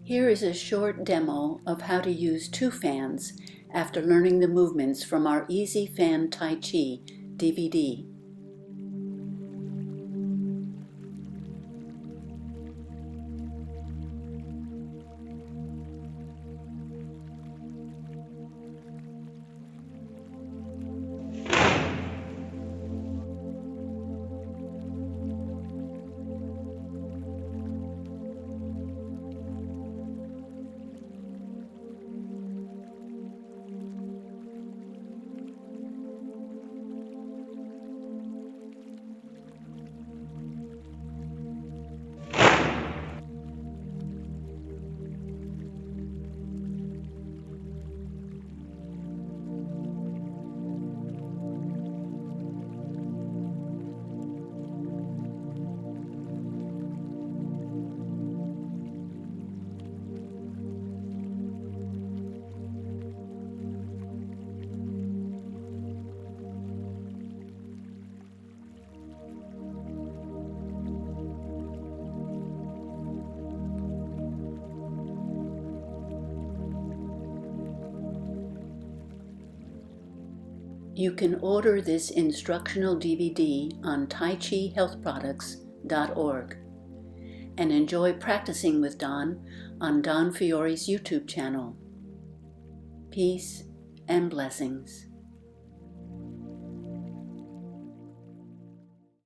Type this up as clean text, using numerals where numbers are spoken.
Here is a short demo of how to use two fans after learning the movements from our Easy FAN Tai Chi DVD. You can order this instructional DVD on taichihealthproducts.org and enjoy practicing with Don on Don Fiore's YouTube channel. Peace and blessings.